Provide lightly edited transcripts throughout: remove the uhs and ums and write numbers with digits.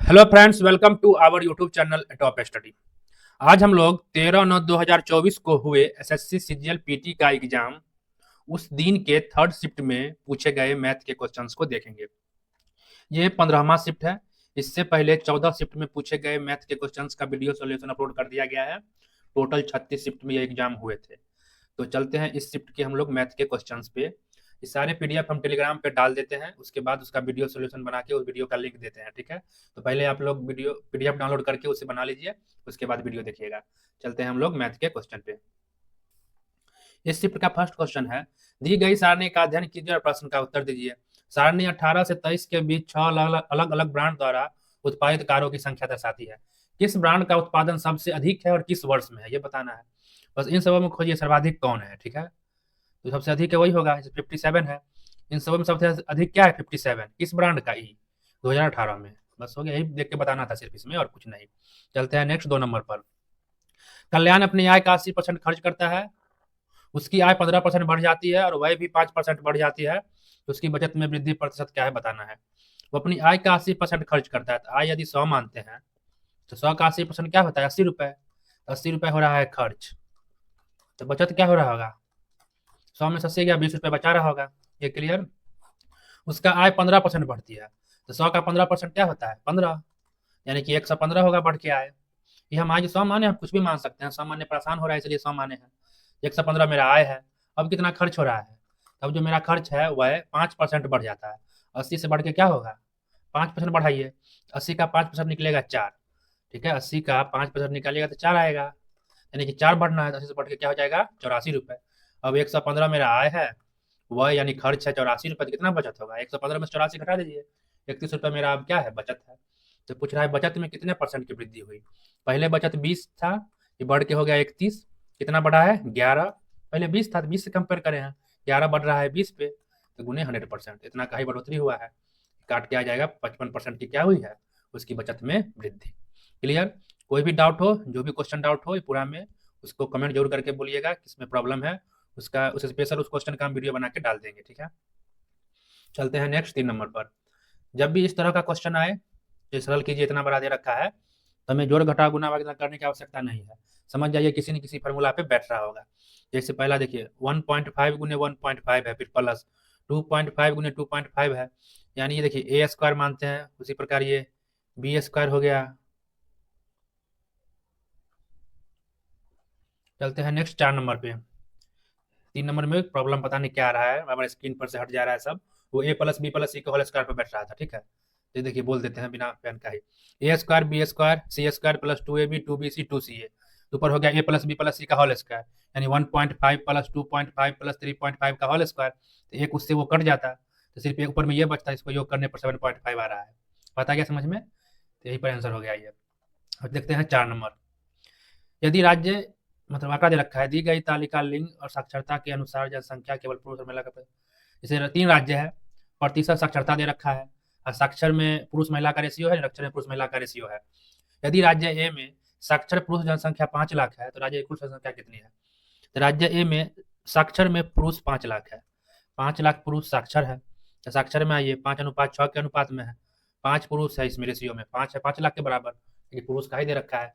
Hello friends, welcome to our YouTube channel top study. आज हम लोग 13/9/2024 को हुए एसएससी सीजीएल पीटी का एग्जाम उस दिन के थर्ड शिफ्ट में पूछे गए मैथ के क्वेश्चंस को देखेंगे। ये 15वां शिफ्ट है। इससे पहले 14 शिफ्ट में पूछे गए मैथ के क्वेश्चंस का वीडियो सॉल्यूशन अपलोड कर दिया गया है। टोटल 36 शिफ्ट में ये एग्जाम हुए थे। तो चलते हैं इस शिफ्ट के हम लोग मैथ के क्वेश्चंस पे। ये सारे पीडीएफ हम टेलीग्राम पे डाल देते हैं, उसके बाद उसका वीडियो सोल्यूशन बना के उस वीडियो का लिंक देते हैं, ठीक है। तो पहले आप लोग वीडियो पीडीएफ डाउनलोड करके उसे बना लीजिए, उसके बाद वीडियो देखिएगा। चलते हैं हम लोग मैथ के क्वेश्चन पे। इस शिफ्ट का फर्स्ट क्वेश्चन है, दी गई सारणी का अध्ययन कीजिए और प्रश्न का उत्तर दीजिए। सारणी 18 से 23 के बीच 6 अलग अलग ब्रांड द्वारा उत्पादित कारों की संख्या दर्शाती है। किस ब्रांड का उत्पादन सबसे अधिक है और किस वर्ष में है, ये बताना है। बस इन सबों में खोजिए सर्वाधिक कौन है, ठीक है। तो सबसे अधिक है वही होगा, 57 है। इन सबों में सबसे अधिक क्या है, 57 किस ब्रांड का, ई 2018 में। बस हो गया, यही देख के बताना था सिर्फ इसमें, और कुछ नहीं। चलते हैं नेक्स्ट 2 नंबर पर। कल्याण अपनी आय का 80% खर्च करता है, उसकी आय 15% बढ़ जाती है और वह भी 5% बढ़ जाती है, तो उसकी बचत में वृद्धि प्रतिशत क्या है बताना है। वो अपनी आय का 80% खर्च करता है, तो आय यदि 100 मानते हैं तो 100 का 80% क्या होता है, 80 रुपए। 80 रुपए हो रहा है खर्च, तो बचत क्या हो रहा होगा, 100 में 80 गया, 20 रुपए बचा रहा होगा। ये क्लियर। उसका आय 15% बढ़ती है, तो 100 का 15% क्या होता है, 15, यानी कि 115 होगा बढ़ के आय। ये हम आज 100 माने, हम कुछ भी मान सकते हैं, 100 मानने पर आसान हो रहा है इसलिए 100 माने हैं। 115 मेरा आय है। अब कितना खर्च हो रहा है, अब जो मेरा खर्च है वह 5% बढ़ जाता है। 80 से बढ़ के क्या होगा, 5% बढ़ाइए। 80 का 5% निकलेगा 4, ठीक है। 80 का 5% निकालिएगा तो 4 आएगा, यानी कि 4 बढ़ना है, तो 80 से बढ़ के क्या हो जाएगा, 84 रुपए। अब 115 मेरा आय है, वह यानी खर्च है 84 रुपए, तो कितना बचत होगा, 115 में से 84 घटा दीजिए, 31 रुपए मेरा अब क्या है, बचत है। तो पूछ रहा है बचत में कितने परसेंट की वृद्धि हुई। पहले बचत 20 था, ये बढ़ के हो गया 31, कितना बढ़ा है, 11। पहले 20 था तो 20 से कंपेयर करें हैं, 11 बढ़ रहा है 20 पे, तो गुने 100%, इतना का ही बढ़ोतरी हुआ है। काट के आ जाएगा 55% की क्या हुई है, उसकी बचत में वृद्धि। क्लियर। कोई भी डाउट हो, जो भी क्वेश्चन डाउट हो पूरा में, उसको कमेंट जरूर करके बोलिएगा किसमें प्रॉब्लम है, उसका उस स्पेशल उस क्वेश्चन का हम वीडियो बना के डाल देंगे, ठीक है। चलते हैं नेक्स्ट 3 नंबर पर। जब भी इस तरह का क्वेश्चन आए, जो सरल कीजिए इतना बड़ा दे रखा है, तो हमें जोड़ घटा गुना वगैरह करने की आवश्यकता नहीं है। समझ जाइए किसी न किसी फॉर्मूला पे बैठ रहा होगा। जैसे पहला देखिए 1.5 गुने 1.5 है, फिर प्लस 2.5 गुने 2.5 है, यानी ये देखिए ए स्क्वायर मानते हैं, उसी प्रकार ये बी स्क्वायर हो गया। चलते हैं नेक्स्ट 4 नंबर पे। 3 नंबर में प्रॉब्लम पता नहीं क्या आ रहा है, हमारे स्क्रीन पर से हट जा रहा है सब। वो ए प्लस बी प्लस सी के होल स्क्वायर पर बैठ रहा था, ठीक है। तो देखिए बोल देते हैं बिना पेन का ही, a square b square c square plus 2ab 2bc 2ca, ऊपर हो गया a plus b plus c का होल स्क्वायर, यानी 1.5 प्लस 2.5 प्लस 3.5 का होल स्क्वायर। तो एक उससे वो कट जाता, तो सिर्फ एक ऊपर में ये बचता है, इसको योग करने पर 7.5 आ रहा है। पता क्या समझ में, तो यही पर आंसर हो गया ये। अब देखते हैं 4 नंबर। यदि राज्य मतलब आंकड़ा दे रखा है, दी गई तालिका लिंग और साक्षरता के अनुसार जनसंख्या केवल पुरुष और महिला का जैसे 3 राज्य है, प्रतिशत साक्षरता दे रखा है, और साक्षर में पुरुष महिला का रेशियो है, निरक्षर में पुरुष महिला का रेशियो है। यदि राज्य ए में साक्षर पुरुष जनसंख्या 5 लाख है, तो राज्य कुल जनसंख्या कितनी है। तो राज्य ए में साक्षर में पुरुष 5 लाख है, 5 लाख पुरुष साक्षर है। तो साक्षर में आइए 5:6 के अनुपात में है, 5 पुरुष है इसमें रेशियो में, 5 है 5 लाख के बराबर, लेकिन पुरुष का ही दे रखा है।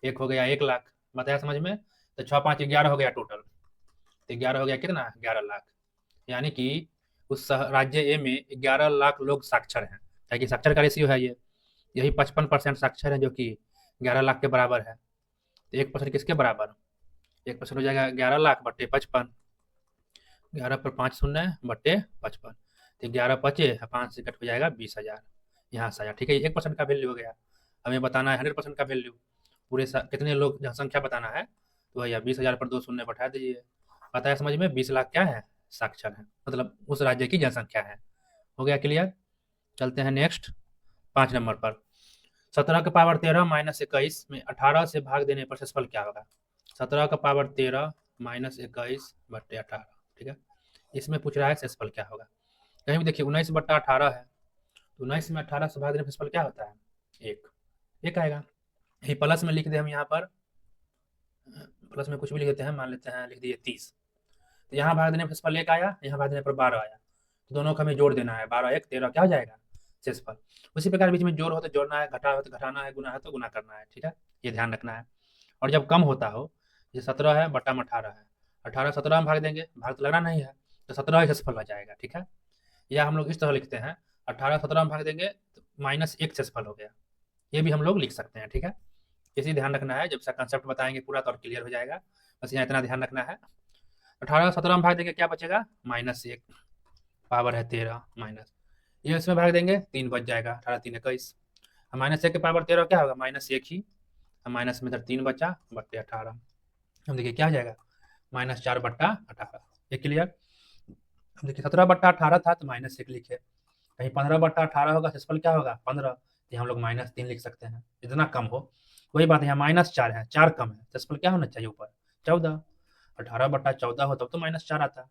एक हो गया 1 लाख, बताया समझ में। तो 6×5 = 11 हो गया टोटल, तो 11 हो गया कितना, 11 लाख। यानी कि उस राज्य ए में 11 लाख लोग साक्षर हैं, ताकि साक्षर का रेशियो है ये। यही 55% साक्षर है, जो कि 11 लाख के बराबर है। तो 1% किसके बराबर, 1% हो जाएगा 11 लाख बट्टे 55, 11 पर 5 शून्य बट्टे 55, तो 11 बचे 5 से कट हो जाएगा 20,000, यहाँ से आया, ठीक है। 1% का वैल्यू हो गया। हमें बताना है 100% का वैल्यू, पूरे कितने लोग जनसंख्या बताना है, तो भैया 20,000 पर 2 शून्य बैठा दीजिए। पता है समझ में, 20 लाख क्या है, साक्षर है, मतलब उस राज्य की जनसंख्या है। हो गया क्लियर। चलते हैं नेक्स्ट 5 नंबर पर। 17 का पावर 13 माइनस 21 में 18 से भाग देने पर शेषफल क्या होगा। 17 का पावर 13 माइनस 21 बट्टे 18, ठीक है। इसमें पूछ रहा है शेषफल क्या होगा। कहीं भी देखिए 19/18 है, तो 19 में 18 से भाग देने पर शेषफल क्या होता है, एक, एक आएगा। यही प्लस में लिख दे हम यहाँ पर, प्लस में कुछ भी लिख देते हैं, मान लेते हैं लिख दिए 30, तो यहाँ भाग देने पर शेषफल 1 आया, यहाँ भाग देने पर 12 आया, तो दोनों को हमें जोड़ देना है, 12 1 13 क्या हो जाएगा, शेषफल। उसी प्रकार बीच में जोड़ हो तो जोड़ना है, घटा हो तो घटाना है, गुना है तो गुना करना है, ठीक है, ये ध्यान रखना है। और जब कम होता हो, ये 17 है बटा में 18 है, 18 17 में भाग देंगे, भाग तो लगना नहीं है, तो 17 ही शेषफल हो जाएगा, ठीक है। या हम लोग इस तरह लिखते हैं, 18 17 में भाग देंगे तो -1 शेषफल हो गया, ये भी हम लोग लिख सकते हैं, ठीक है। इसी ध्यान रखना है, जब से कंसेप्ट बताएंगे पूरा तो और क्लियर हो जाएगा, बस यहाँ इतना ध्यान रखना है। 18 17 में भाग देंगे क्या बचेगा, -1, पावर है 13 माइनस, ये इसमें भाग देंगे 3 बच जाएगा, 18 3 21, -1 के पावर 13 क्या होगा, -1 ही, माइनस में इधर 3 बचा बट्टे 18, हम देखिए क्या हो जाएगा, -4 बट्टा 18, ये क्लियर। हम देखिए 17 बट्टा 18 था तो -1 लिखे, कहीं 15 बट्टा 18 होगा, शेषफल क्या होगा 15, ये हम लोग -3 लिख सकते हैं, इतना कम हो। वही बात है, यहाँ -4 है, 4 कम है, शेषफल क्या होना चाहिए ऊपर 14, 18 बट्टा 14 हो तब तो -4 आता,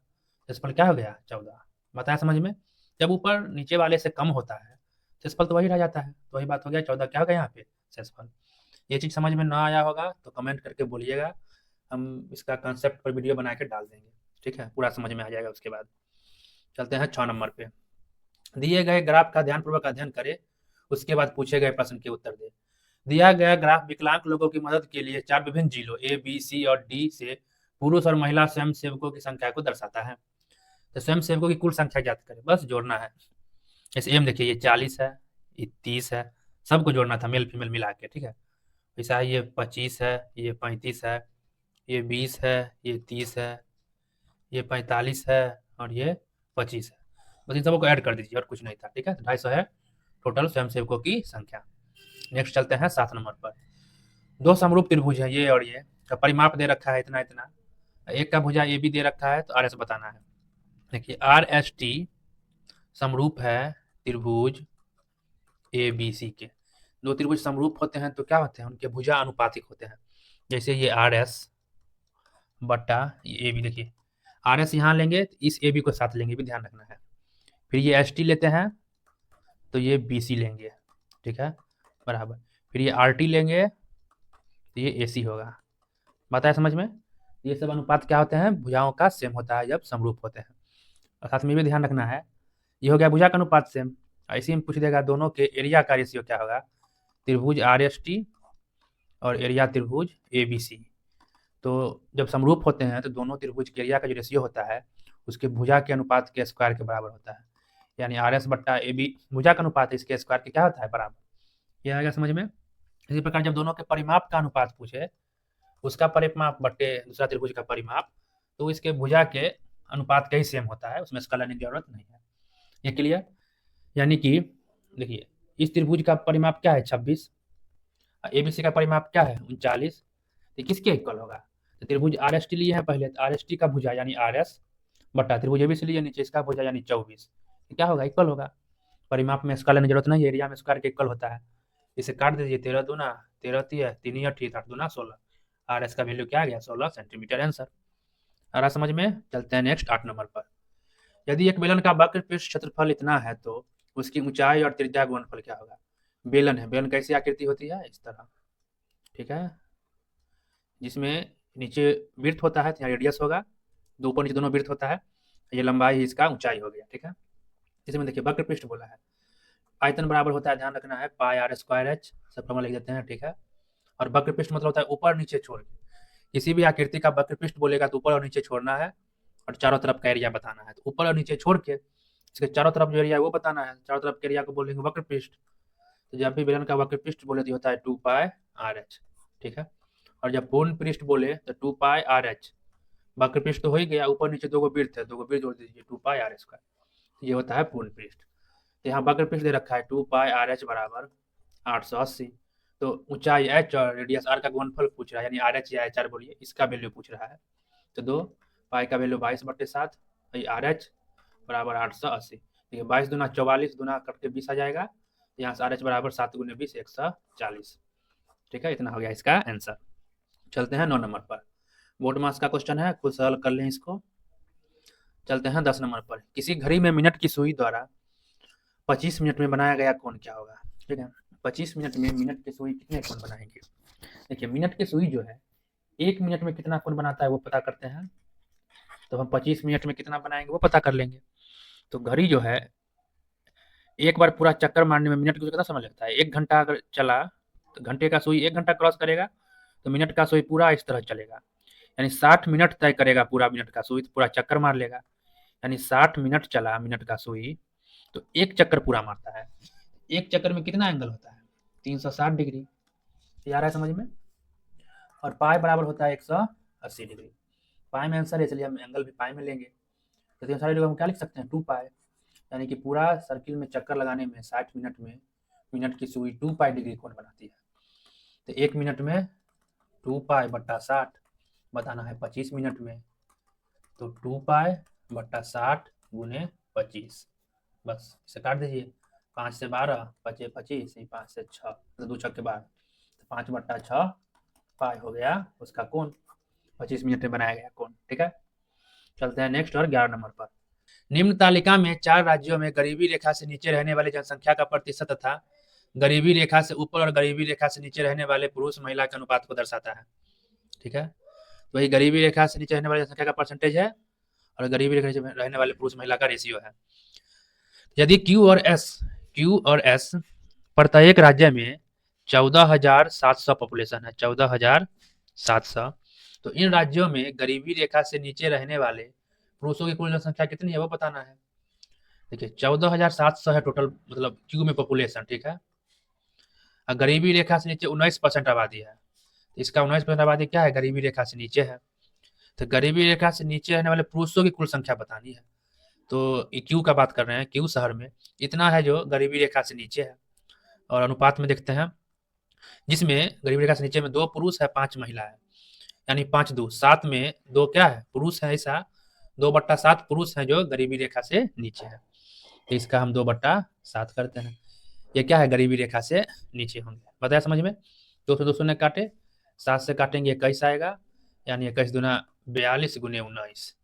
शेषफल क्या हो गया 14, बताया समझ में। जब ऊपर नीचे वाले से कम होता है शेषफल तो वही रह जाता है, तो वही बात हो गया 14 क्या होगा यहाँ पे शेषफल। ये चीज़ समझ में ना आया होगा तो कमेंट करके बोलिएगा, हम इसका कंसेप्ट पर वीडियो बना के डाल देंगे, ठीक है, पूरा समझ में आ जाएगा। उसके बाद चलते हैं 6 नंबर पे, दिए गए ग्राफ का ध्यानपूर्वक अध्ययन करें, उसके बाद पूछे गए प्रश्न के उत्तर दें। दिया गया ग्राफ विकलांग लोगों की मदद के लिए 4 विभिन्न जिलों ए बी सी और डी से पुरुष और महिला स्वयंसेवकों की संख्या को दर्शाता है। तो स्वयंसेवकों की कुल संख्या ज्ञात करें, बस जोड़ना है। जैसे एम देखिए, ये 40 है, ये 30 है, सबको जोड़ना था मेल फीमेल मिला के, ठीक है। ऐसा है, ये 25 है, ये 35 है, ये 20 है, ये 30 है, ये 45 है और ये 25 है, बस इन सबको ऐड कर दीजिए और कुछ नहीं था, ठीक है। 250 है टोटल स्वयंसेवकों की संख्या। नेक्स्ट चलते हैं 7 नंबर पर, दो समरूप त्रिभुज है ये और ये का परिमाप दे रखा है इतना इतना, एक का भुजा ए बी दे रखा है तो आर एस बताना है। देखिए आर एस टी समरूप है त्रिभुज ए बी सी के, दो त्रिभुज समरूप होते हैं तो क्या होते हैं, उनके भुजा अनुपातिक होते हैं। जैसे ये आर एस बट्टा ये ए बी, देखिए आर एस यहाँ लेंगे तो इस ए बी को साथ लेंगे, भी ध्यान रखना है। फिर ये एस टी लेते हैं तो ये बी सी लेंगे, ठीक है, बराबर। फिर ये आर टी लेंगे तो ये ए सी होगा, बताया समझ में। ये सब अनुपात क्या होते हैं, भुजाओं का सेम होता है जब समरूप होते हैं। और साथ में भी ध्यान रखना है, ये हो गया भुजा का अनुपात सेम, इसी में पूछ देगा दोनों के एरिया का रेशियो क्या होगा, त्रिभुज आर एस टी और एरिया त्रिभुज ए बी सी। तो जब समरूप होते हैं तो दोनों त्रिभुज के एरिया का जो रेशियो होता है उसके भुजा के अनुपात के स्क्वायर के बराबर होता है, यानी आर एस बट्टा ए बी भुजा का अनुपात है, इसके स्क्वायर के क्या होता है बराबर, ये आएगा समझ में। इसी प्रकार जब दोनों के परिमाप का अनुपात पूछे, उसका परिमाप बट्टे दूसरा त्रिभुज का परिमाप, तो इसके भुजा के अनुपात का ही सेम होता है, उसमें इसका लेने की जरूरत नहीं है, ये क्लियर। यानी कि देखिए इस त्रिभुज का परिमाप क्या है 26, एबीसी का परिमाप क्या है 39, तो किसके इक्वल होगा, तो त्रिभुज आर एस टी लिए है पहले, तो आर एस टी का भुजा यानी आर एस बट्टा त्रिभुज एबीसी लिए नीचे इसका भुजा यानी 24, तो क्या होगा इक्वल होगा। परिमाप में इसका लेने की जरूरत नहीं है, एरिया में स्क्वायर के इक्वल होता है। इसे काट दीजिए, 13 दूना 13 3 3 8 8 दूना 16, आर एस का वैल्यू क्या आ गया 16 सेंटीमीटर, आंसर आ रहा समझ में। चलते हैं नेक्स्ट 8 नंबर पर, यदि एक बेलन का वक्र पृष्ठ क्षेत्रफल इतना है तो उसकी ऊंचाई और त्रिज्या गुणनफल क्या होगा। बेलन है, बेलन कैसी आकृति होती है इस तरह, ठीक है, जिसमें नीचे वृत्त होता है तो यहाँ रेडियस होगा, दो ऊपर नीचे दोनों वृत्त होता है, ये लंबाई इसका ऊंचाई हो गया, ठीक है। इसमें देखिए वक्र पृष्ठ बोला है, आयतन बराबर होता है, ध्यान रखना है, पाई आर स्क्वायर एच, सब फॉर्मूला लिख देते हैं, ठीक है। और वक्र पृष्ठ मतलब होता है ऊपर नीचे छोड़ के, किसी भी आकृति का वक्र पृष्ठ बोलेगा तो ऊपर और नीचे छोड़ना है और चारों तरफ का एरिया बताना है, तो ऊपर और नीचे छोड़ के इसके चारों तरफ जो एरिया है वो बताना है, चारों तरफ के एरिया को बोलेंगे वक्र पृष्ठ। तो जब भी बेलन का वक्र पृष्ठ बोले तो होता है 2 पाई आर एच, ठीक है। और जब पूर्ण पृष्ठ बोले तो 2 पाई आर एच, वक्र पृष्ठ तो हो ही गया, ऊपर नीचे दो वृत्त है, दो वृत्त जोड़ दीजिए 2 पाई आर स्क्वायर, ये होता है पूर्ण पृष्ठ। तो यहाँ वक्र पृष्ठ दे रखा है 2 पाई आर एच बराबर 880, तो ऊंचाई एच और रेडियस आर का गुणनफल पूछ रहा है, यानी आर एच या एच आर बोलिए, इसका वैल्यू पूछ रहा है। तो 2 पाई का वैल्यू 22/7, आर एच बराबर 880, देखिए 22 दूना 44, दूना करके 20 आ जाएगा, यहाँ से आर एच बराबर 7 गुने 20 140, ठीक है, इतना हो गया इसका आंसर। चलते हैं 9 नंबर पर, बोर्ड मास का क्वेश्चन है, खुद सॉल्व कर लें इसको। चलते हैं 10 नंबर पर, किसी घड़ी में मिनट की सुई द्वारा 25 मिनट में बनाया गया कोण क्या होगा, ठीक है। 25 मिनट में मिनट की सुई कितने कोण बनाएंगे, देखिए मिनट की सुई जो है 1 मिनट में कितना कोण बनाता है वो पता करते हैं, तो हम 25 मिनट में कितना बनाएंगे वो पता कर लेंगे। तो घड़ी जो है एक बार पूरा चक्कर मारने में मिनट को कितना समय लगता है? 1 घंटा अगर चला तो घंटे का सुई 1 घंटा क्रॉस करेगा तो मिनट का सुई पूरा इस तरह चलेगा, यानी 60 मिनट तय करेगा पूरा मिनट का सुई, तो पूरा चक्कर मार लेगा। यानी 60 मिनट चला मिनट का सुई तो एक चक्कर पूरा मारता है। एक चक्कर में कितना एंगल होता है? 360 डिग्री। ये आ रहा है समझ में? और पाई बराबर होता है 180 डिग्री। पाई में आंसर है, इसलिए हम एंगल भी पाई में लेंगे। तो 360 डिग्री हम क्या लिख सकते हैं? 2 पाई। यानी कि पूरा सर्किल में चक्कर लगाने में 60 मिनट में मिनट की सुई 2 पाई डिग्री कोण बनाती है। तो 1 मिनट में 2 पाई बट्टा 60 बताना है 25 मिनट में, तो 2 पाई बट्टा 60 गुने 25। बस इसे काट दीजिए। 5 से 12 बचे 25, 5 से 6 तो 2 छक्के 12, तो 5 बट्टा 6 पाई हो गया उसका कोण, 25 मिनट में बनाया गया कोण। ठीक है, चलते हैं नेक्स्ट और 11 नंबर पर। निम्न तालिका में 4 राज्यों में गरीबी रेखा से नीचे रहने वाली जनसंख्या का प्रतिशत तथा गरीबी रेखा से ऊपर और गरीबी रेखा से नीचे रहने वाले पुरुष महिला के अनुपात को दर्शाता है। ठीक है, तो वही गरीबी रेखा से नीचे रहने वाली जनसंख्या का परसेंटेज है और गरीबी रेखा से रहने वाले पुरुष महिला का रेशियो है। यदि क्यू और एस प्रत्येक राज्य में 14,700 पॉपुलेशन है, 14,700, तो इन राज्यों में गरीबी रेखा से नीचे रहने वाले पुरुषों की कुल जनसंख्या कितनी है वो बताना है। देखिए 14,700 है टोटल, मतलब क्यू में पॉपुलेशन। ठीक है, और गरीबी रेखा से नीचे 19% आबादी है, इसका 19% आबादी क्या है? गरीबी रेखा से नीचे है। तो गरीबी रेखा से नीचे रहने वाले पुरुषों की कुल संख्या बतानी है। तो क्यू का बात कर रहे हैं, क्यू शहर में इतना है जो गरीबी रेखा से नीचे है। और अनुपात में देखते हैं, जिसमें गरीबी रेखा से नीचे में 2 पुरुष है 5 महिला है, यानी 5 2 7 में 2 क्या है? पुरुष है। ऐसा 2/7 पुरुष है जो गरीबी रेखा से नीचे है, तो इसका हम 2/7 करते हैं। ये क्या है? गरीबी रेखा से नीचे होंगे। बताया समझ में? 2 से 2 शून्य काटे, 7 से काटेंगे 21 आएगा, यानी 21 दूना 42 गुने 19।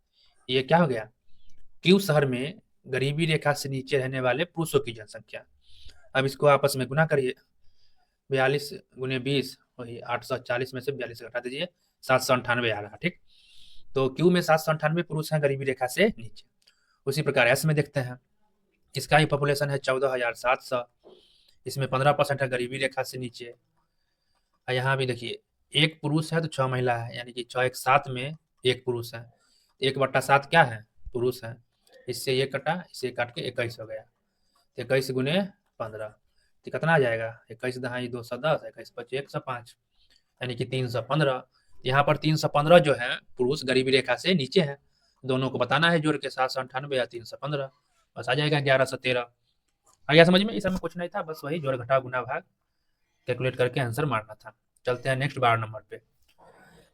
ये क्या हो गया? क्यू शहर में गरीबी रेखा से नीचे रहने वाले पुरुषों की जनसंख्या। अब इसको आपस में गुना करिए, 42 गुने 20 वही 840 में से 42 घटा दीजिए, 798 आ रहा। ठीक, तो क्यू में 798 पुरुष हैं गरीबी रेखा से नीचे। उसी प्रकार एस में देखते हैं, इसका ही पॉपुलेशन है 14,700, इसमें 15% है गरीबी रेखा से नीचे। यहाँ भी देखिए, एक पुरुष है तो 6 महिला है, यानी कि 6 1 7 में एक पुरुष है, 1/7 क्या है? पुरुष है। इससे ये कटा, इससे काट के 21 हो गया, 21 गुने 15, तो कितना आ जाएगा? 21 दहाई 210, 21 पचे 105, यानी कि 315। यहाँ पर 315 जो है पुरुष गरीबी रेखा से नीचे है। दोनों को बताना है जोड़ के, 798 या 315, बस आ जाएगा 1113। आ गया समझ में? इस समय कुछ नहीं था, बस वही जोड़ घटाव गुना भाग कैलकुलेट करके आंसर मारना था। चलते हैं नेक्स्ट 12 नंबर पे।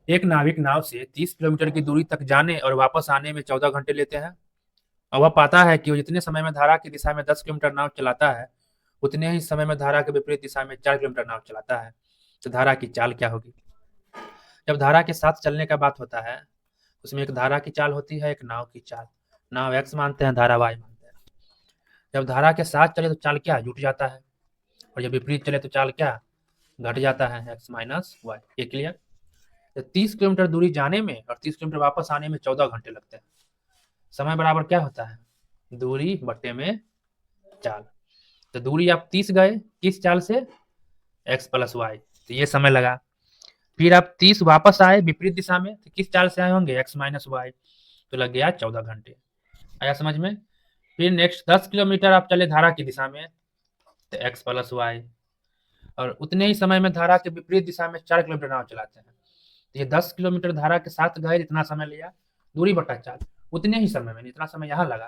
एक नाविक नाव से 30 किलोमीटर की दूरी तक जाने और वापस आने में 14 घंटे लेते हैं, और वह पाता है कि वो जितने समय में धारा की दिशा में 10 किलोमीटर नाव चलाता है उतने ही समय में धारा के विपरीत दिशा में 4 किलोमीटर नाव चलाता है। तो धारा की चाल क्या होगी? जब धारा के साथ चलने का बात होता है, उसमें एक धारा की चाल होती है, एक नाव की चाल। नाव एक्स मानते हैं, धारा वाई मानते हैं। जब धारा के साथ चले तो चाल क्या? जुट जाता है, और जब विपरीत चले तो चाल क्या? घट जाता है, एक्स माइनस वाई। ये क्लियर? तो 30 किलोमीटर दूरी जाने में और 30 किलोमीटर वापस आने में 14 घंटे लगते हैं। समय बराबर क्या होता है? दूरी बट्टे में चाल। तो दूरी आप 30 गए किस चाल से? एक्स प्लस वाई, तो ये समय लगा। फिर आप 30 वापस आए विपरीत दिशा में, तो किस चाल से आए होंगे? एक्स माइनस वाई, तो लग गया 14 घंटे। आया समझ में? फिर नेक्स्ट 10 किलोमीटर आप चले धारा की दिशा में, तो एक्स प्लस वाई, और उतने ही समय में धारा के विपरीत दिशा में 4 किलोमीटर नाव चलाते हैं। तो ये 10 किलोमीटर धारा के साथ गए, जितना समय लिया दूरी बटा चाल, उतने ही समय में जितना समय यहाँ लगा,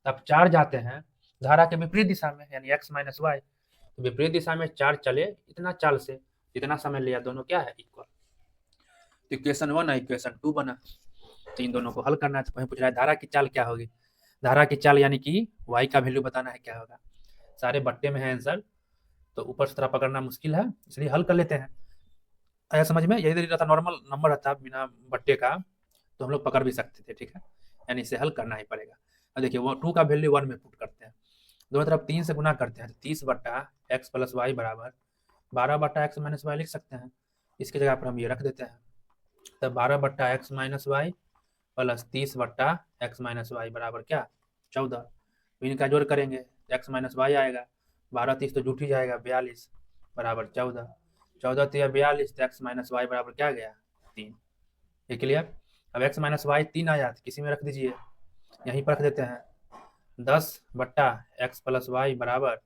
तो आप 4 जाते हैं धारा के विपरीत दिशा में, यानी एक्स माइनस वाई, तो विपरीत दिशा में 4 चले इतना चाल से, जितना समय लिया, दोनों क्या है? इक्वल। तो इक्वेशन 1 है, इक्वेशन 2 बना। तो इन दोनों को हल करना है। तो वहीं पूछ रहा है धारा की चाल क्या होगी? धारा की चाल यानी कि वाई का वैल्यू बताना है क्या होगा। सारे बट्टे में है आंसर, तो ऊपर से थोड़ा पकड़ना मुश्किल है, इसलिए हल कर लेते हैं। आया समझ में? यदि रहता नॉर्मल नंबर रहता बिना बट्टे का तो हम लोग पकड़ भी सकते थे। ठीक है, यानी इसे हल करना ही पड़ेगा। अब देखिए, वो 2 का वैल्यू 1 में पुट करते हैं, दोनों तरफ 3 से गुना करते हैं, 30 बट्टा एक्स प्लस वाई बराबर 12 बट्टा एक्स माइनस वाई लिख सकते हैं। इसकी जगह पर हम ये रख देते हैं, तब 12 बट्टा एक्स माइनस वाई प्लस 30 बट्टा एक्स माइनस वाई बराबर क्या? 14। इनका जोड़ करेंगे तो एक्स माइनस वाई आएगा। 12 30 तो जुट ही जाएगा, 42 बराबर 14। 14 तो 42 तो एक्स माइनस वाई बराबर क्या गया 3। ये क्लियर। अब एक्स माइनस वाई 3 आया तो किसी में रख दीजिए, यहीं पर रख देते हैं। 10 बट्टा एक्स प्लस वाई बराबर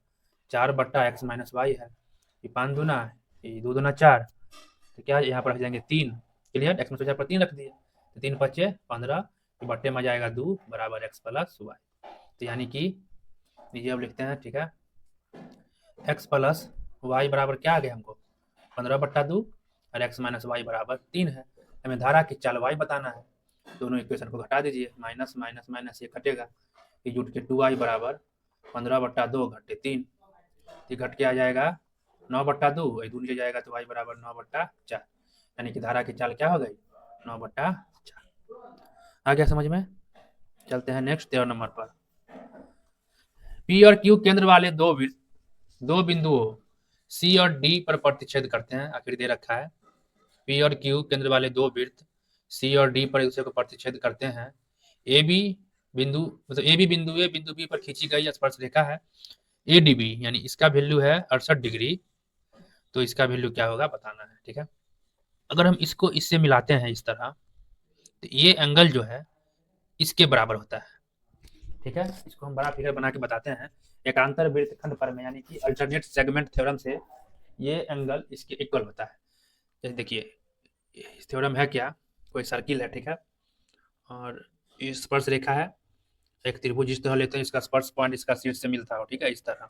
4 बट्टा एक्स माइनस वाई है। ये 5 दूना, ये 2 दूना 4, तो क्या यहाँ पर रख जाएंगे 3। क्लियर। एक्स माइनस पर 3 रख दिए तो 3 बचे 15, बट्टे में जाएगा 2 बराबर एक्स प्लस वाई। तो यानी कि ये अब लिखते हैं, ठीक है, एक्स प्लस वाई बराबर क्या आ गया हमको 15 बट्टा 2 और एक्स माइनस वाई बराबर 3 है। हमें धारा की चाल वाई बताना है। दोनों इक्वेशन को घटा दीजिए, माइनस माइनस माइनस ये कटेगा, ये जुट के 2i बराबर 15 बट्टा 2 घटे 3, ये घट के आ जाएगा 9 बट्टा 2, ये 2 नीचे जाएगा तो y बराबर 9 बट्टा 4, यानी कि धारा की चाल क्या हो गई 9 बट्टा 4। आ गया समझ में। चलते हैं नेक्स्ट 13 नंबर पर। P और Q केंद्र वाले दो बिंदुओं C और D पर प्रतिच्छेद करते हैं। आखिर दे रखा है P और Q केंद्र वाले दो वृत्त C और D पर एक दूसरे को प्रतिच्छेद करते हैं। AB बिंदु मतलब AB बिंदु A बिंदु B पर खींची गई स्पर्श रेखा है ADB, यानी इसका वैल्यू है 68 डिग्री। तो इसका वैल्यू क्या होगा बताना है, ठीक है। अगर हम इसको इससे मिलाते हैं इस तरह, तो ये एंगल जो है इसके बराबर होता है, ठीक है। इसको हम बड़ा फिगर बना के बताते हैं। एकांतर वृत्तखंड पर में, यानी कि अल्टरनेट सेगमेंट थ्योरम से ये एंगल इसके इक्वल होता है। जैसे देखिए इस थ्योरम है क्या, कोई सर्किल है, ठीक है, और ये स्पर्श रेखा है, एक त्रिभुज इस तरह लेते हैं, इसका स्पर्श पॉइंट इसका शीर्ष से मिलता हो, ठीक है, इस तरह।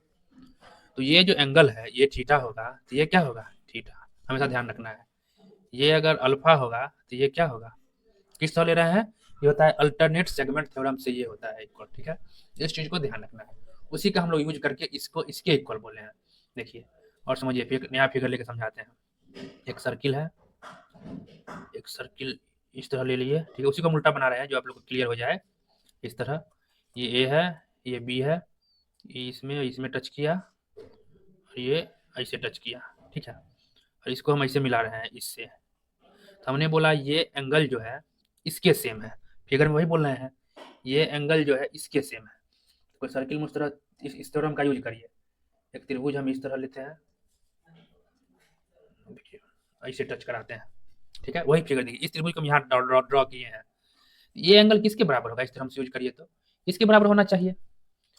तो ये जो एंगल है ये थीटा होगा, तो ये क्या होगा थीटा, हमेशा ध्यान रखना है। ये अगर अल्फा होगा तो ये क्या होगा, किस तरह ले रहे हैं, ये होता है अल्टरनेट सेगमेंट थ्योरम से ये होता है इक्वल, ठीक है। इस चीज को ध्यान रखना है, उसी का हम लोग यूज करके इसको इसके इक्वल बोले हैं। देखिए और समझिए, फिर नया फिगर लेके समझाते हैं। एक सर्किल है, एक सर्किल इस तरह ले लिए, ठीक है, उसी को हम उल्टा बना रहे हैं जो आप लोग को क्लियर हो जाए। इस तरह ये ए है, ये बी है, ये इसमें टच किया और ये ऐसे टच किया, ठीक है, और इसको हम ऐसे मिला रहे हैं इससे। तो हमने बोला ये एंगल जो है इसके सेम है, फिगर में वही बोल रहे हैं, ये एंगल जो है इसके सेम है। कोई सर्किल में उस तरह इस थ्योरम का यूज करिए। एक त्रिभुज हम इस तरह लेते हैं, देखिए ऐसे टच कराते हैं, ठीक है, वही फिगर देखिए, इस त्रिभुज को हम यहाँ ड्रॉ किए हैं। ये एंगल किसके बराबर होगा, इस थ्योरम से यूज करिए तो इसके बराबर होना चाहिए,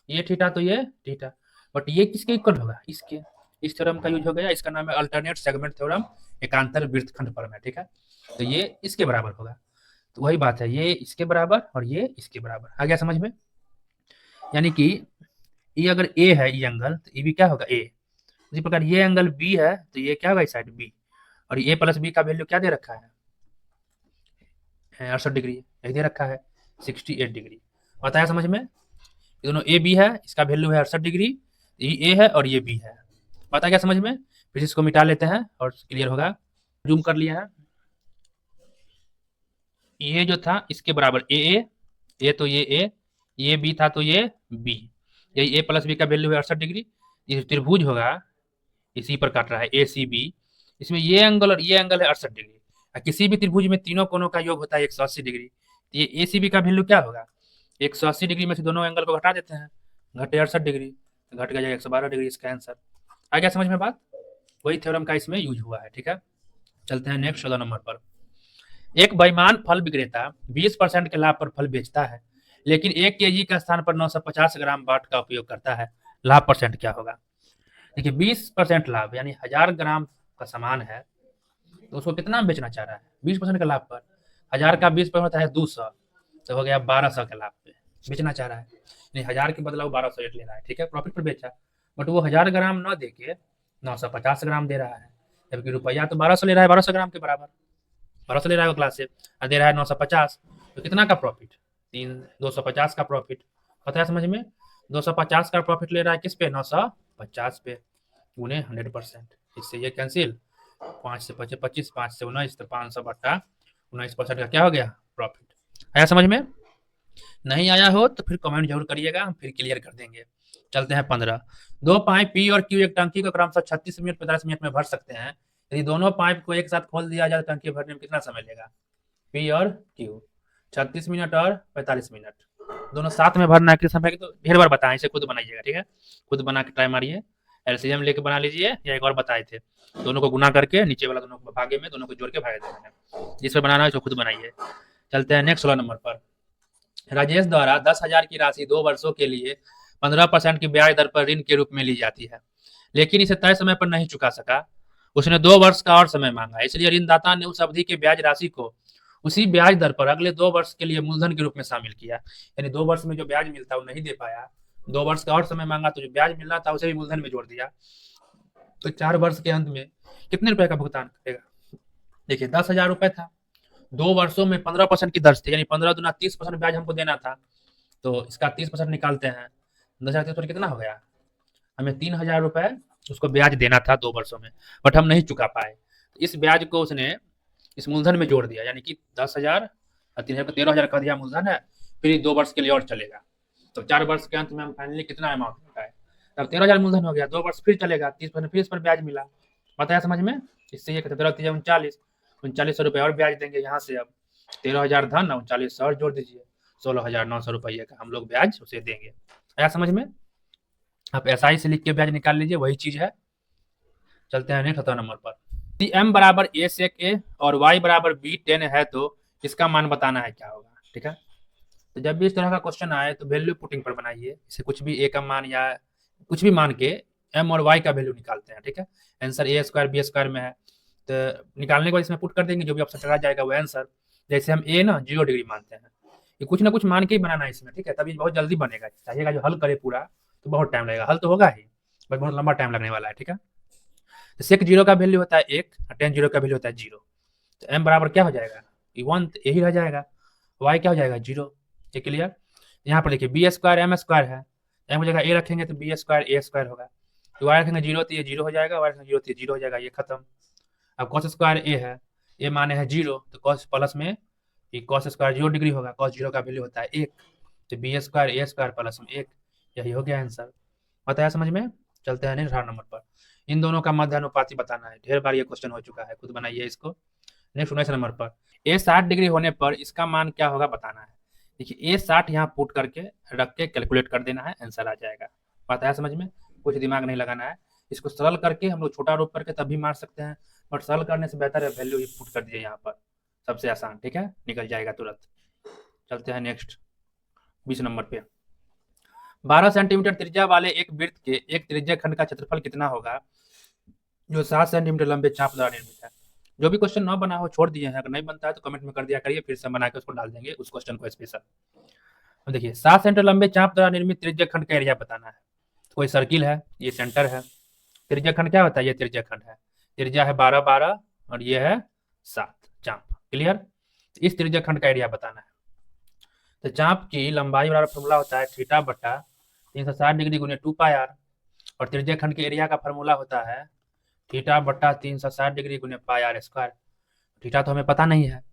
ये थीटा तो ये थीटा, बट ये किसके इक्वल होगा इसके। इस थ्योरम का यूज हो गया, इसका नाम है अल्टरनेट सेगमेंट थ्योरम, एकांतर वृत्तखंड पर में, ठीक है। तो ये इसके बराबर होगा, तो वही बात है, ये इसके बराबर और ये इसके बराबर। आ गया समझ में। यानी कि ये अगर ए है ये एंगल, तो ये भी क्या होगा ए। उसी प्रकार ये एंगल बी है तो ये क्या होगा इस साइड बी, और ए प्लस बी का वैल्यू क्या दे रखा है 68 डिग्री, यही दे रखा है 68 डिग्री। बताया समझ में। ये दोनों ए बी है, इसका वैल्यू है 68 डिग्री, ये ए है और ये बी है। पता क्या समझ में। फिर इसको मिटा लेते हैं और क्लियर होगा। जूम कर लिया है, ये जो था इसके बराबर ए तो ये बी था तो ये बी, यही ए प्लस बी का वैल्यू है 68 डिग्री। ये त्रिभुज होगा इसी पर काट रहा है ए सी बी, इसमें ये एंगल और ये एंगल है 68 डिग्री। किसी भी त्रिभुज में तीनों कोनों का योग होता है 180 डिग्री, तो ये ए सी बी का वैल्यू क्या होगा 180 डिग्री में से दोनों एंगल को घटा देते हैं, घटे 68 डिग्री, घट गया 112 डिग्री, इसका आंसर आ गया समझ में बात। वही थ्योरम का इसमें यूज हुआ है, ठीक है। चलते हैं नेक्स्ट 14 नंबर पर। एक बेईमान फल विक्रेता 20% के लाभ पर फल बेचता है, लेकिन 1 केजी के स्थान पर 950 ग्राम बाट का उपयोग करता है। लाभ परसेंट क्या होगा। देखिए 20% लाभ यानी 1000 ग्राम का सामान है, तो उसको कितना बेचना चाह रहा है 20% का लाभ पर। 1000 का 20% होता है 200, तो हो गया 1200 के लाभ पे बेचना चाह रहा है। यानी 1000 के बदला 1200 रेट ले रहा है, ठीक है, प्रॉफिट पर बेचा। बट वो 1000 ग्राम न दे के 950 ग्राम दे रहा है, जबकि रुपया तो 1200 ले रहा है, 1200 ग्राम के बराबर 1200 ले रहा है वो क्लास से, और दे रहा है 950, तो कितना का प्रॉफिट 250 का प्रॉफिट। पता है समझ में। 250 का प्रॉफिट ले रहा है किस पे 950 पे, गुने 100%। इससे ये कैंसिल, 5 से 25, 5 से 19, तो 500 बट्टा 19% का क्या हो गया प्रॉफिट। आया समझ में। नहीं आया हो तो फिर कमेंट जरूर करिएगा, हम फिर क्लियर कर देंगे। चलते हैं 15। दो पाइप पी और क्यू एक टंकी को क्रमशः 36 मिनट 45 मिनट में भर सकते हैं। यदि दोनों पाइप को एक साथ खोल दिया जाए तो टंकी भरने में कितना समय लेगा। पी और क्यू 36 मिनट और 45 मिनट। दोनों साथ में भरना है किस समय की, तो ढेर बार बताएं, इसे खुद बनाइएगा, ठीक है। खुद बना के ट्राई मारिए, एलसीएम लेके बना लीजिए, या एक और बताए थे, दोनों को गुना करके नीचे वाला दोनों को भागे में दोनों को जोड़ के भाग देना है। जिस पर बनाना है उसको खुद बनाइए। चलते हैं नेक्स्ट 16 नंबर पर। राजेश द्वारा 10,000 की राशि 2 वर्षों के लिए 15% की ब्याज दर पर ऋण के रूप में ली जाती है, लेकिन इसे तय समय पर नहीं चुका सका। उसने 2 वर्ष का और समय मांगा, इसलिए ऋणदाता ने उस अवधि की ब्याज राशि को उसी ब्याज दर पर अगले 2 वर्ष के लिए मूलधन के रूप में शामिल किया। यानी 2 वर्ष में जो ब्याज मिलता वो नहीं दे पाया, 2 वर्ष का और समय मांगा, तो जो ब्याज मिल रहा था उसे भी मूलधन में जोड़ दिया। तो 4 वर्ष के अंत में कितने रुपए का भुगतान करेगा? देखिए 10,000 रुपए था, 2 वर्षों में 15% की दर थी, यानी 15 दुना 30% ब्याज हमको देना था। तो इसका 30% निकालते हैं, 10,000 कितना हो गया? हमें 3,000 रुपए उसको ब्याज देना था 2 वर्षों में, बट हम नहीं चुका पाए। इस ब्याज को उसने इस मूलधन में जोड़ दिया, यानी कि 10,000 और 3,000 13,000 का दिया मूलधन है, फिर 2 वर्ष के लिए और चलेगा। तो 4 वर्ष के अंत में हम फाइनली कितना अमाउंट होता है? अब 13,000 मूलधन हो गया, 2 वर्ष फिर चलेगा, 30% फिर इस पर ब्याज मिला। बताया समझ में? इससे ये 13 39 3900 रुपये और ब्याज देंगे यहाँ से। अब 13,000 धन 3900 और जोड़ दीजिए, 16,900 रुपये का हम लोग ब्याज उसे देंगे। आया समझ में? आप एसआई से लिख के ब्याज निकाल लीजिए, वही चीज है। चलते हैं नेक्स्ट 17 नंबर पर। यदि m बराबर a सेक a और y बराबर b 10 है तो इसका मान बताना है, क्या होगा? ठीक है, तो जब भी इस तरह का क्वेश्चन आए तो वैल्यू पुटिंग पर बनाइए। इसे कुछ भी a का मान या कुछ भी मान के m और y का वैल्यू निकालते हैं, ठीक है। Answer a square b square में है, तो निकालने के बाद इसमें पुट कर देंगे, जो भी ऑप्शन चला जाएगा वो आंसर। जैसे हम a ना 0 डिग्री मानते हैं, ये कुछ ना कुछ मान के ही बनाना है इसमें, ठीक है, तभी बहुत जल्दी बनेगा। चाहिएगा जो हल करे पूरा तो बहुत टाइम लगेगा, हल तो होगा ही बट बहुत लंबा टाइम लगने वाला है, ठीक है। तो सेक 0 का वैल्यू होता है 1 और tan 0 का वैल्यू होता है 0। तो m बराबर क्या हो जाएगा? 1, यही रह जाएगा। y क्या हो जाएगा? 0। ये क्लियर? यहाँ पर देखिए बी स्क्वायर एम स्क्वायर है, m की जगह a रखेंगे तो बी स्क्वायर ए स्क्वायर होगा। तो y रखेंगे 0 तो ये 0 हो जाएगा, y रखेंगे 0 तो ये 0 हो जाएगा, ये खत्म। अब cos स्क्वायर a है, a माने है 0, तो cos प्लस में cos स्क्वायर 0 डिग्री होगा, cos 0 का वैल्यू होता है 1, तो बी स्क्वायर ए स्क्वायर प्लस में 1, यही हो गया आंसर। बताया समझ में? चलते हैं नेक्स्ट 18 नंबर पर। इन दोनों का मध्य अनुपाती बताना है, ढेर बार ये क्वेश्चन हो चुका है, खुद बनाइए इसको। नेक्स्ट 19 नंबर पर, a 60 डिग्री होने पर इसका मान क्या होगा बताना है। देखिए a 60 यहाँ पुट करके रख के कैलकुलेट कर देना है, आंसर आ जाएगा। बताया समझ में? कुछ दिमाग नहीं लगाना है। इसको सरल करके हम लोग छोटा रूप करके तब भी मार सकते हैं, बट सरल करने से बेहतर है वैल्यू ही पुट कर दीजिए यहाँ पर, सबसे आसान, ठीक है, निकल जाएगा तुरंत। चलते हैं नेक्स्ट 20 नंबर पे। 12 सेंटीमीटर त्रिज्या वाले एक वृत्त के एक त्रिज्या खंड का क्षेत्रफल कितना होगा जो 7 सेंटीमीटर लंबे चाप द्वारा निर्मित है? जो भी क्वेश्चन ना बना हो छोड़ दिए हैं, अगर नहीं बनता है तो कमेंट में कर दिया करिए, फिर से बना के उसको डाल देंगे उस क्वेश्चन को स्पेशल। अब देखिए 7 सेंटीमीटर लंबे चाप द्वारा निर्मित त्रिज्या खंड का एरिया बताना है। कोई सर्किल है, ये सेंटर है, त्रिज्या खंड क्या होता है? ये त्रिज्या खंड है, त्रिज्या है 12 12 और ये है 7 चाप। क्लियर? इस त्रिज्या खंड का एरिया बताना है। तो चाप की लंबाई बराबर फॉर्मूला होता है थीटा बटा 360 डिग्री गुने 2 पाई आर, और त्रिज्या खंड के एरिया का फॉर्मूला होता है थीटा बटा 360 डिग्री गुने पाई आर स्क्वायर। थीटा तो हमें पता नहीं है,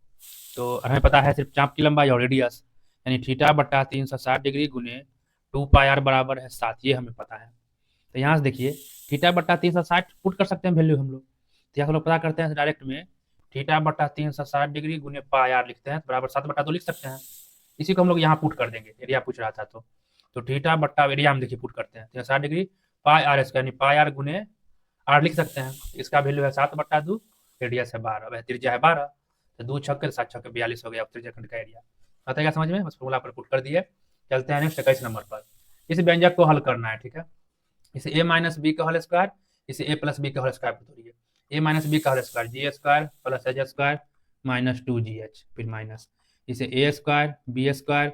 तो हमें पता है सिर्फ चाप की लंबाई और रेडियस, यानी थीटा बटा 360 डिग्री गुने 2 पाई आर बराबर है 7, ये हमें पता है। तो यहाँ से देखिए थीटा बटा 360 पुट कर सकते हैं वैल्यू हम लोग, तो यहाँ हम लोग पता करते हैं डायरेक्ट में, थीटा बटा 360 डिग्री गुने पाई आर लिखते हैं बराबर 7 बटा 2 लिख सकते हैं। इसी को हम लोग यहाँ पुट कर देंगे, एरिया पूछ रहा था तो थीटा बट्टा एरिया हम देखिए पुट करते हैं 360 डिग्री पाई आर स्क्वायर, यानी पाई आर गुने आर लिख सकते हैं। इसका वैल्यू है 7 बट्टा 2, रेडियस है 12, वह त्रिज्या है 12, तो 2 छक्के 7 छक्के 42 हो गया त्रिज्या खंड का एरिया। आता है समझ में? बस फॉर्मूला पर पुट कर दिए। चलते हैं नेक्स्ट 21 नंबर पर। इस व्यंजक को हल करना है, ठीक है। इसे a माइनस बी का होल स्क्वायर, इसे a प्लस बी का होल स्क्वायर तोड़िए। a माइनस बी का whole square g square plus h square minus 2gh, फिर माइनस इसे a square b square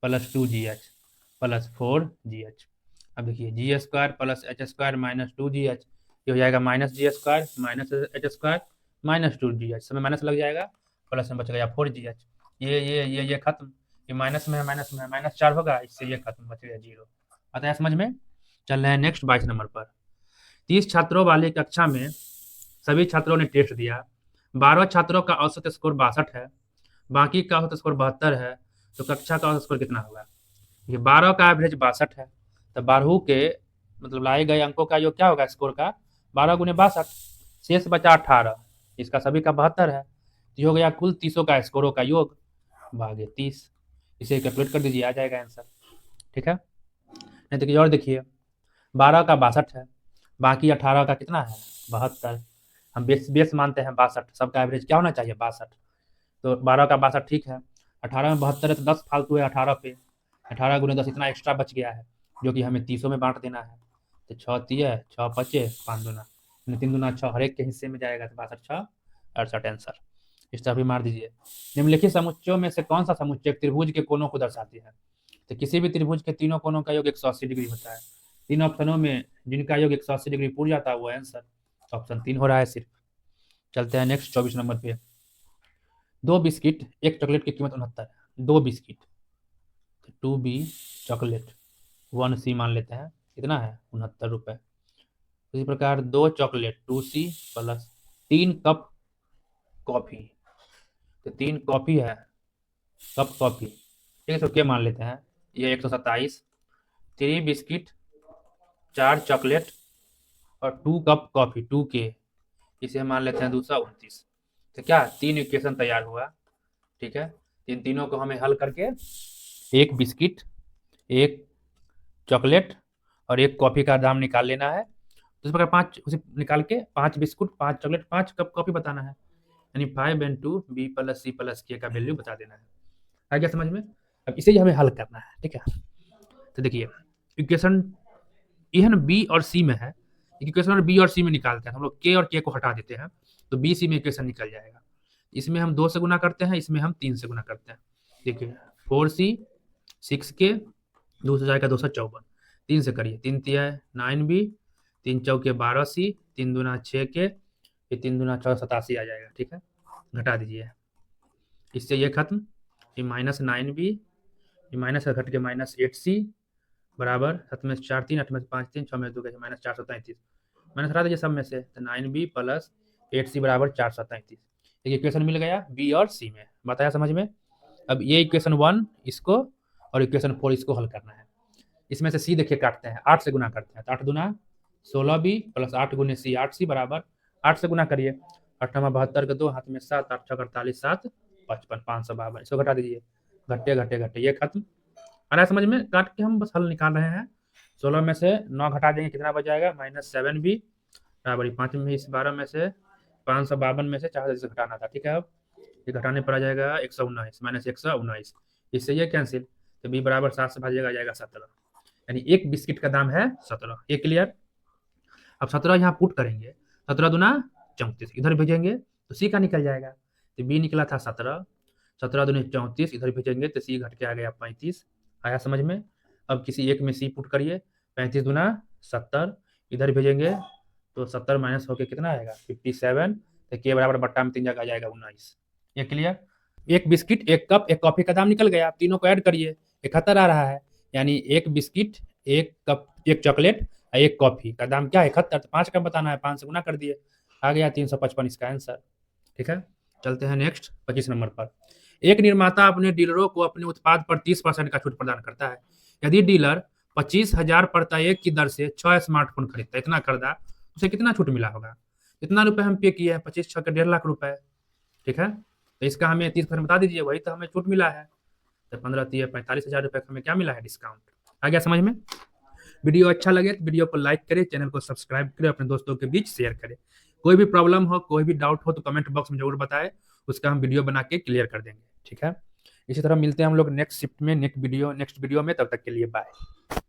plus 2gh plus 4gh। अब देखिए g square plus h square minus 2gh, ये हो जाएगा minus g square minus h square minus 2gh, समय minus लग जाएगा, प्लस में बच गया 4gh। ये खत्म, ये माइनस में है, माइनस में है, माइनस 4 होगा, इससे ये खत्म, बच गया 0। आता है समझ में? चल रहे हैं नेक्स्ट 22 नंबर पर। 30 छात्रों वाली कक्षा में सभी छात्रों ने टेस्ट दिया, 12 छात्रों का औसत स्कोर 62 है, बाकी का औसत स्कोर 72 है, तो कक्षा का औसत स्कोर कितना होगा? ये 12 का एवरेज 62 है, तो 12 के मतलब लाए गए अंकों का योग क्या होगा स्कोर का? 12 गुने 62, शेष बचा 18, इसका सभी का 72 है, तो हो गया कुल 30 का स्कोरों का योग भागे 30। इसे कैलकुलेट कर दीजिए, आ जाएगा आंसर। ठीक है, नहीं देखिए और देखिए, 12 का 62 है, बाकी 18 का कितना है 72। हम बेस बेस मानते हैं 62, सबका एवरेज क्या होना चाहिए 62। तो 12 का 62 ठीक है, 18 में 72 है तो 10 फालतू है 18 पे, 18 गुने 10 इतना एक्स्ट्रा बच गया है जो कि हमें 30 में बांट देना है। तो 6 तिया 6 पचे 5 दूना, 3 दूना 6 हर एक के हिस्से में जाएगा, तो 62 6 68 आंसर। इस तरह भी मार दीजिए। निम्नलिखित समुच्चयों में से कौन सा समुच्चय एक त्रिभुज के कोनों को दर्शाती है? तो किसी भी त्रिभुज के तीनों कोनों का योग 180 डिग्री होता है। तीन ऑप्शनों में जिनका योग 180 डिग्री पूर जाता है वो आंसर ऑप्शन 3 हो रहा है सिर्फ। चलते हैं नेक्स्ट 24 नंबर पे। 2 बिस्किट 1 चॉकलेट की कीमत 69 है। 2 बिस्किट 2B चॉकलेट 1C मान लेते हैं, कितना है 69 रुपये। इसी प्रकार 2 chocolate 2C plus 3 cup coffee, तो 3 कॉफी है, कप कॉफी, ठीक है, तो क्या मान लेते हैं ये 127। 3 बिस्किट 4 चॉकलेट और 2 कप कॉफी 2K, इसे मान लेते हैं 229। तो क्या 3 इक्वेशन तैयार हुआ। ठीक है, इन तीनों को हमें हल करके 1 बिस्किट 1 चॉकलेट और 1 कॉफी का दाम निकाल लेना है। तो इस प्रकार 5 उसे निकाल के 5 बिस्कुट 5 चॉकलेट 5 कप कॉफी बताना है, यानी 5 × 2 B + C + K का वैल्यू बता देना है। आ गया समझ में? अब इसे ही हमें हल करना है। ठीक है, तो देखिए इक्वेशन यह बी और सी में है, इक्वेशन बी और सी में निकालते हैं हम लोग, के और के को हटा देते हैं तो बी सी में इक्वेशन निकल जाएगा। इसमें हम 2 से गुना करते हैं, इसमें हम 3 से गुना करते हैं। देखिए 4C 6K 2 से जाएगा 254, 3 से करिए, 3 तिया 9B 3 चौके 12C 3 दूना 6K, ये 3 दूना 687 आ जाएगा। ठीक है, घटा दीजिए, इससे ये खत्म, ये -9B, ये माइनस घट के -8C बराबर 7 में 4 3 8 में 5 3 6 में 2 -433, माइनस हटा दीजिए सब में से, तो 9B + 8C बराबर 433। एक इक्वेशन मिल गया बी और सी में, बताया समझ में? अब ये इक्वेशन 1 इसको और इक्वेशन 4 इसको हल करना है। इसमें से सी देखिए काटते हैं, 8 से गुना करते हैं, तो 8 दूना 16B + 8 × C 8C बराबर 8 से गुना करिए, 8 72 के 2 हाथ में 7 8 6 48 7 55 552, इसको घटा दीजिए, घटे घटे घटे ये खत्म। आ रहा है समझ में? काट के हम बस हल निकाल रहे हैं। 16 में से 9 घटा देंगे, कितना बच जाएगा -7B बराबर 5 में इस 12 में से 552 में से 4 से घटाना था। ठीक है, अब ये घटाने पर आ जाएगा 119 -119, इससे ये कैंसिल, तो B बराबर 7 से भाजिएगा आ जाएगा 17, यानी 1 बिस्किट का दाम है 17। ये क्लियर? अब 17 यहाँ पुट करेंगे, 17 दूना 34, इधर भेजेंगे तो C का निकल जाएगा, तो B निकला था 17, 17 दूनी 34, इधर भेजेंगे तो C घट के आ गया 35। आया समझ में? अब किसी एक में C पुट करिए, 35 दूना 70, इधर भेजेंगे तो 70 माइनस होके कितना आएगा 57, तो K बराबर बट्टा में 3 जगह आ जाएगा 19। ये क्लियर? 1 बिस्किट 1 कप 1 कॉफी का दाम निकल गया, आप तीनों को ऐड करिए 71 आ रहा है, यानी 1 बिस्किट 1 कप 1 चॉकलेट 1 कॉफी का दाम क्या है 71, तो 5 का बताना है, 5 से गुना कर दिए, आ गया 355 इसका आंसर। ठीक है, चलते हैं नेक्स्ट 25 नंबर पर। एक निर्माता अपने डीलरों को अपने उत्पाद पर 30% का छूट प्रदान करता है। यदि डीलर 25,000 प्रति एक की दर से 6 स्मार्टफोन खरीदता है, इतना खरीदा, उसे कितना छूट मिला होगा? इतना रुपए हम पे किए हैं, 25 6 के 1.5 लाख रुपए। ठीक है, तो इसका हमें 30% बता दीजिए, वही तो हमें छूट मिला है, तो 15 3 45,000 रुपए हमें क्या मिला है डिस्काउंट। आ गया समझ में? वीडियो अच्छा लगे तो वीडियो को लाइक करें, चैनल को सब्सक्राइब करें, अपने दोस्तों के बीच शेयर करें। कोई भी प्रॉब्लम हो, कोई भी डाउट हो तो कमेंट बॉक्स में जरूर बताएं, उसका हम वीडियो बना के क्लियर कर देंगे। ठीक है, इसी तरह मिलते हैं हम लोग नेक्स्ट शिफ्ट में नेक्स्ट वीडियो में, तब तक के लिए बाय।